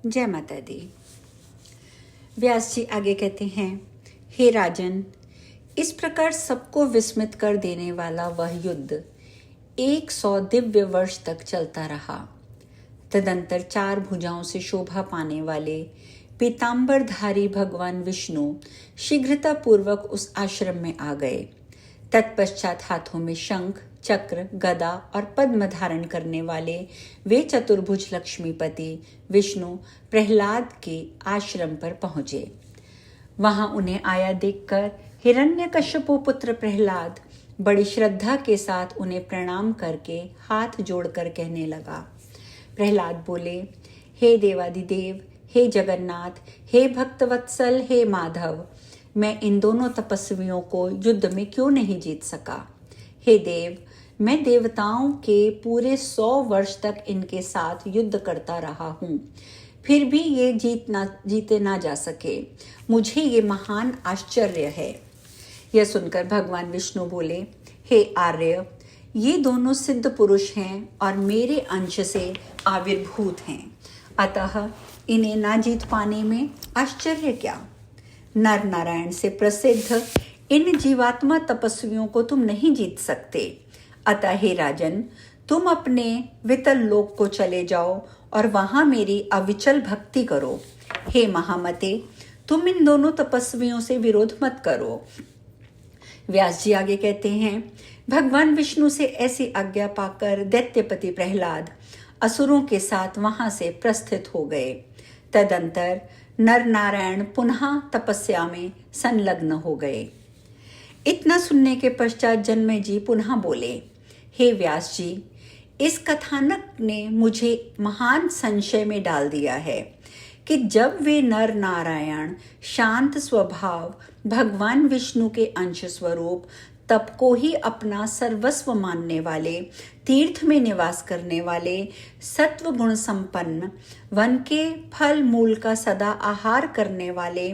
जय माता दी। व्यास जी आगे कहते हैं, हे राजन, इस प्रकार सबको विस्मित कर देने वाला वह युद्ध 100 दिव्य वर्ष तक चलता रहा। तदंतर 4 भुजाओं से शोभा पाने वाले पीतांबरधारी भगवान विष्णु शीघ्रता पूर्वक उस आश्रम में आ गए। तत्पश्चात हाथों में शंख, चक्र, गदा और पद्म धारण करने वाले वे चतुर्भुज लक्ष्मीपति विष्णु प्रहलाद के आश्रम पर पहुंचे। वहां उन्हें आया देखकर हिरण्यकश्यपु पुत्र प्रहलाद बड़ी श्रद्धा के साथ उन्हें प्रणाम करके हाथ जोड़कर कहने लगा। प्रहलाद बोले, हे देवादिदेव, हे जगन्नाथ, हे भक्तवत्सल, हे माधव, मैं इन दोनों तपस्वियों को युद्ध में क्यों नहीं जीत सका। हे देव, मैं देवताओं के पूरे 100 वर्ष तक इनके साथ युद्ध करता रहा हूँ, फिर भी ये जीते ना जा सके। मुझे ये महान आश्चर्य है। यह सुनकर भगवान विष्णु बोले, हे आर्य, ये दोनों सिद्ध पुरुष हैं और मेरे अंश से आविर्भूत हैं, अतः इन्हें ना जीत पाने में आश्चर्य क्या। नर नारायण से प्रसिद्ध इन जीवात्मा तपस्वियों को तुम नहीं जीत सकते, अतः हे राजन, तुम अपने वितल लोक को चले जाओ और वहां मेरी अविचल भक्ति करो। हे महामते, तुम इन दोनों तपस्वियों से विरोध मत करो। व्यास जी आगे कहते हैं, भगवान विष्णु से ऐसी आज्ञा पाकर दैत्यपति प्रहलाद असुरों के साथ वहां से प्रस्थित हो गए। तदंतर नर नारायण पुनः तपस्या में संलग्न हो गए। इतना सुनने के पश्चात जन्मेजय जी पुनः बोले, हे व्यास जी, इस कथानक ने मुझे महान संशय में डाल दिया है कि जब वे नर नारायण शांत स्वभाव भगवान विष्णु के अंश स्वरूप तप को ही अपना सर्वस्व मानने वाले, तीर्थ में निवास करने वाले, सत्व गुण संपन्न, वन के फल मूल का सदा आहार करने वाले,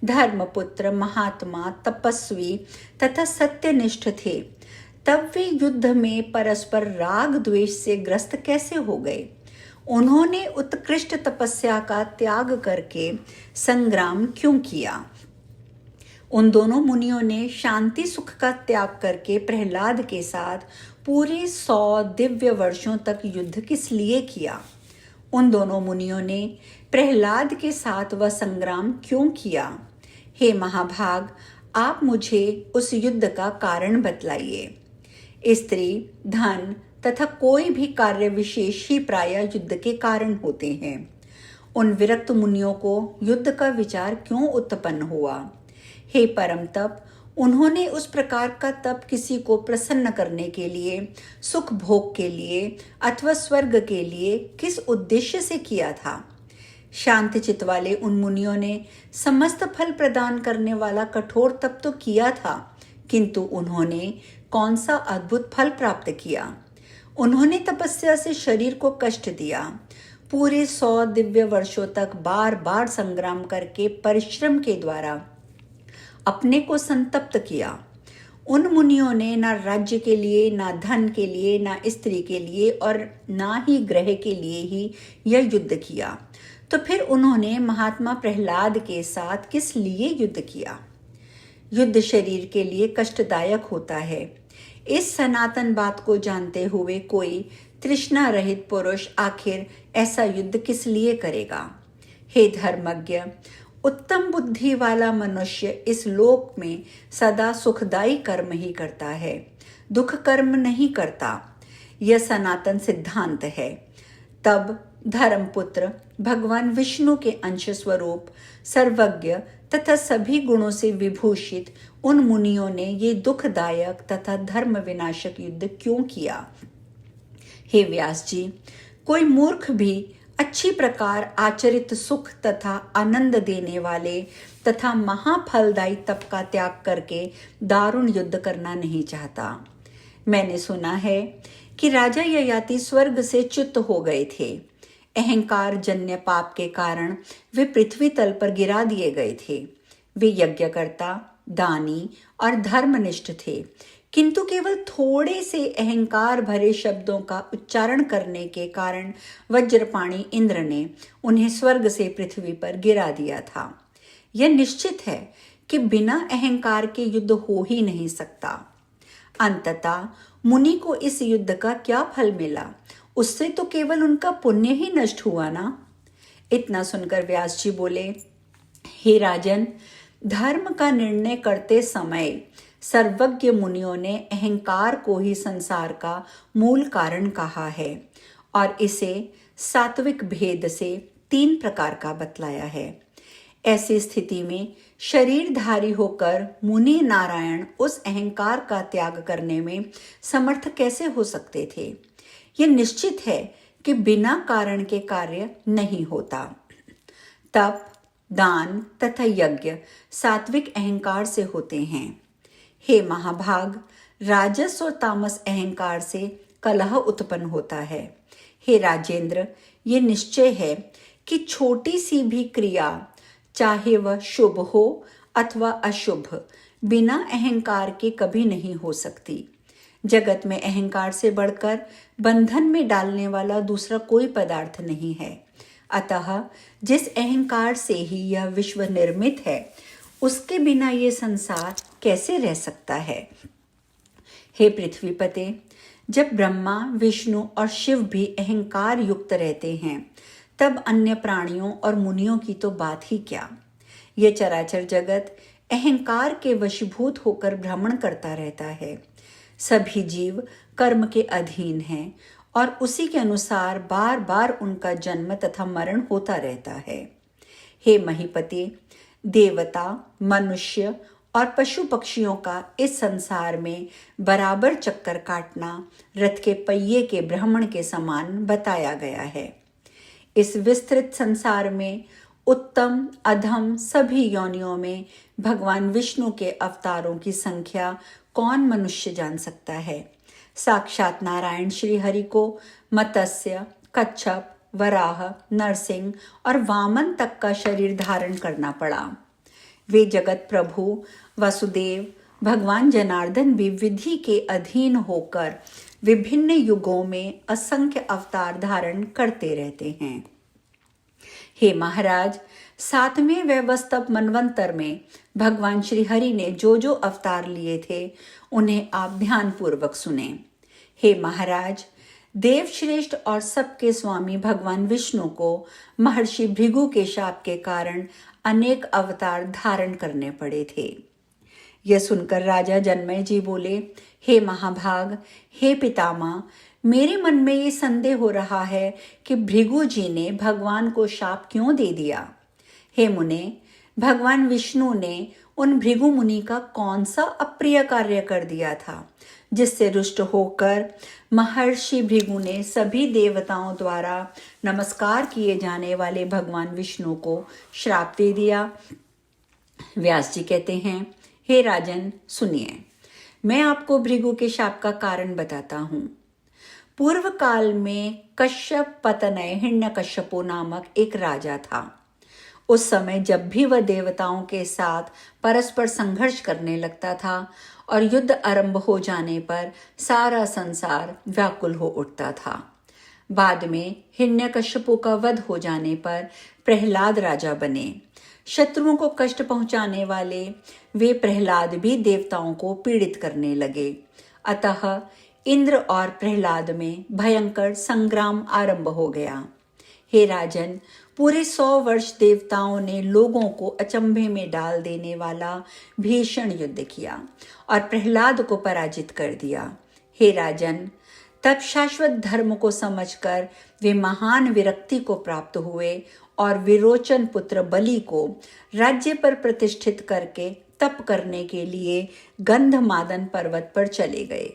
धर्मपुत्र, महात्मा, तपस्वी तथा सत्यनिष्ठ थे, तब वे युद्ध में परस्पर राग द्वेष से ग्रस्त कैसे हो गए। उन्होंने उत्कृष्ट तपस्या का त्याग करके संग्राम क्यों किया। उन दोनों मुनियों ने शांति सुख का त्याग करके प्रहलाद के साथ पूरे 100 दिव्य वर्षों तक युद्ध किस लिए किया। उन दोनों मुनियों ने प्रहलाद के साथ वह संग्राम क्यों किया। हे महाभाग, आप मुझे उस युद्ध का कारण बतलाइए। स्त्री, धन तथा कोई भी कार्य विशेष ही प्रायः युद्ध के कारण होते हैं। उन विरक्त मुनियों को युद्ध का विचार क्यों उत्पन्न हुआ। हे परम तप, उन्होंने उस प्रकार का तप किसी को प्रसन्न करने के लिए, सुख भोग के लिए अथवा स्वर्ग के लिए किस उद्देश्य से किया था। शांत चित्त वाले उन मुनियों ने समस्त फल प्रदान करने वाला कठोर तप तो किया था, किंतु उन्होंने कौन सा अद्भुत फल प्राप्त किया। उन्होंने तपस्या से शरीर को कष्ट दिया, पूरे 100 दिव्य वर्षों तक बार बार संग्राम करके परिश्रम के द्वारा अपने को संतप्त किया। उन मुनियों ने ना राज्य के लिए, ना धन के लिए, ना स्त्री के लिए और ना ही ग्रह के लिए ही यह युद्ध किया, तो फिर उन्होंने महात्मा प्रहलाद के साथ किस लिए युद्ध किया। युद्ध शरीर के लिए कष्टदायक होता है। इस सनातन बात को जानते हुए कोई तृष्णा रहित पुरुष आखिर ऐसा युद्ध किस लिए करेगा। हे धर्मज्ञ, उत्तम बुद्धि वाला मनुष्य इस लोक में सदा सुखदायी कर्म ही करता है, दुख कर्म नहीं करता। यह सनातन सिद्धांत है। तब धर्मपुत्र भगवान विष्णु के अंश स्वरूप, सर्वज्ञ तथा सभी गुणों से विभूषित उन मुनियों ने ये दुखदायक तथा धर्म विनाशक युद्ध क्यों किया। हे व्यास जी, कोई मूर्ख भी अच्छी प्रकार आचरित सुख तथा आनंद देने वाले तथा महाफलदायी तप का त्याग करके दारुण युद्ध करना नहीं चाहता। मैंने सुना है कि राजा ययाति स्वर्ग से च्युत हो गए थे। अहंकार जन्य पाप के कारण वे पृथ्वी तल पर गिरा दिए गए थे। वे यज्ञकर्ता, दानी और धर्मनिष्ठ थे, किंतु केवल थोड़े से अहंकार भरे शब्दों का उच्चारण करने के कारण वज्रपाणी इंद्र ने उन्हें स्वर्ग से पृथ्वी पर गिरा दिया था। यह निश्चित है कि बिना अहंकार के युद्ध हो ही नहीं सकता। अंततः मुनि को इस युद्ध का क्या फल मिला? उससे तो केवल उनका पुण्य ही नष्ट हुआ ना। इतना सुनकर व्यास जी बोले, हे राजन, धर्म का निर्णय करते समय सर्वज्ञ मुनियों ने अहंकार को ही संसार का मूल कारण कहा है और इसे सात्विक भेद से 3 प्रकार का बतलाया है। ऐसी स्थिति में शरीरधारी होकर मुनि नारायण उस अहंकार का त्याग करने में समर्थ कैसे हो सकते थे? यह निश्चित है कि बिना कारण के कार्य नहीं होता। तप, दान तथा यज्ञ सात्विक अहंकार से होते हैं। हे महाभाग, राजस और तामस अहंकार से कलह उत्पन्न होता है। हे राजेंद्र, ये निश्चय है कि छोटी सी भी क्रिया, चाहे वह शुभ हो अथवा अशुभ, बिना अहंकार के कभी नहीं हो सकती। जगत में अहंकार से बढ़कर बंधन में डालने वाला दूसरा कोई पदार्थ नहीं है। अतः जिस अहंकार से ही यह विश्व निर्मित है, उसके बिना ये संसार कैसे रह सकता है? हे पृथ्वीपते, जब ब्रह्मा, विष्णु और शिव भी अहंकार युक्त रहते हैं, तब अन्य प्राणियों और मुनियों की तो बात ही क्या। ये चराचर जगत अहंकार के वशीभूत होकर भ्रमण करता रहता है। सभी जीव कर्म के अधीन हैं और उसी के अनुसार बार बार उनका जन्म तथा मरण होता रहता है। हे महीपति, देवता, मनुष्य और पशु पक्षियों का इस संसार में बराबर चक्कर काटना रथ के पहिए के भ्रमण के समान बताया गया है। इस विस्तृत संसार में उत्तम अधम सभी योनियों में भगवान विष्णु के अवतारों की संख्या कौन मनुष्य जान सकता है? साक्षात नारायण श्री हरि को मत्स्य, कच्छप, वराह, नरसिंह और वामन तक का शरीर धारण करना पड़ा। वे जगत प्रभु वासुदेव भगवान जनार्दन भी विधि के अधीन होकर विभिन्न युगों में असंख्य अवतार धारण करते रहते हैं। हे महाराज, 7वें व्यवस्थप मनवंतर में भगवान श्री हरि ने जो जो अवतार लिए थे, उन्हें आप ध्यान पूर्वक सुने। हे महाराज, देवश्रेष्ठ और सबके स्वामी भगवान विष्णु को महर्षि भृगु के शाप के कारण अनेक अवतार धारण करने पड़े थे। यह सुनकर राजा जनमेजय जी बोले, हे महाभाग, हे पितामह, मेरे मन में ये संदेह हो रहा है कि भृगु जी ने भगवान को शाप क्यों दे दिया। हे मुने, भगवान विष्णु ने उन भृगु मुनि का कौन सा अप्रिय कार्य कर दिया था, जिससे रुष्ट होकर महर्षि भृगु ने सभी देवताओं द्वारा नमस्कार किए जाने वाले भगवान विष्णु को श्राप दे दिया। व्यास जी कहते हैं, हे राजन, सुनिए, मैं आपको भृगु के शाप का कारण बताता हूँ। पूर्व काल में कश्यप पतनय हिरण्यकश्यपो नामक एक राजा था। उस समय जब भी वह देवताओं के साथ परस्पर संघर्ष करने लगता था और युद्ध आरंभ हो जाने पर सारा संसार व्याकुल हो उठता था। बाद में हिरण्यकश्यपु का वध हो जाने पर प्रहलाद राजा बने। शत्रुओं को कष्ट पहुंचाने वाले वे प्रहलाद भी देवताओं को पीड़ित करने लगे। अतः इंद्र और प्रहलाद में भयंकर संग्राम आरंभ हो गया। हे राजन, पूरे 100 वर्ष देवताओं ने लोगों को अचंभे में डाल देने वाला भीषण युद्ध किया और प्रहलाद को पराजित कर दिया। हे राजन, तब शाश्वत धर्म को समझकर वे महान विरक्ति को प्राप्त हुए और विरोचन पुत्र बलि को राज्य पर प्रतिष्ठित करके तप करने के लिए गंधमादन पर्वत पर चले गए।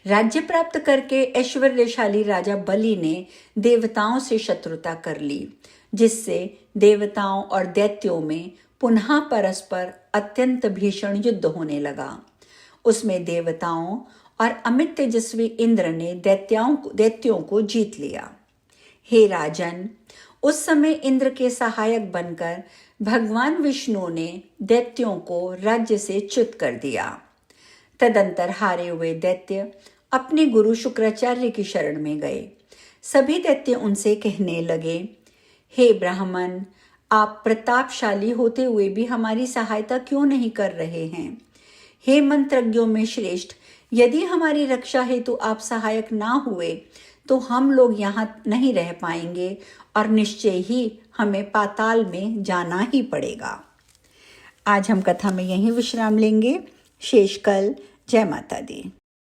राज्य प्राप्त करके ऐश्वर्यशाली राजा बलि ने देवताओं से शत्रुता कर ली, जिससे देवताओं और दैत्यों में पुनः परस्पर अत्यंत भीषण युद्ध होने लगा। उसमें देवताओं और अमित तेजस्वी इंद्र ने दैत्यों को जीत लिया। हे राजन, उस समय इंद्र के सहायक बनकर भगवान विष्णु ने दैत्यों को राज्य से च्युत कर दिया। तदंतर हारे हुए दैत्य अपने गुरु शुक्राचार्य की शरण में गए। सभी दैत्य उनसे कहने लगे, हे ब्राह्मण, आप प्रतापशाली होते हुए भी हमारी सहायता क्यों नहीं कर रहे हैं? हे मंत्रज्ञों में श्रेष्ठ, यदि हमारी रक्षा हेतु आप सहायक ना हुए तो हम लोग यहाँ नहीं रह पाएंगे और निश्चय ही हमें पाताल में जाना ही पड़ेगा। आज हम कथा में यहीं विश्राम लेंगे। शेष कल। जय माता दी।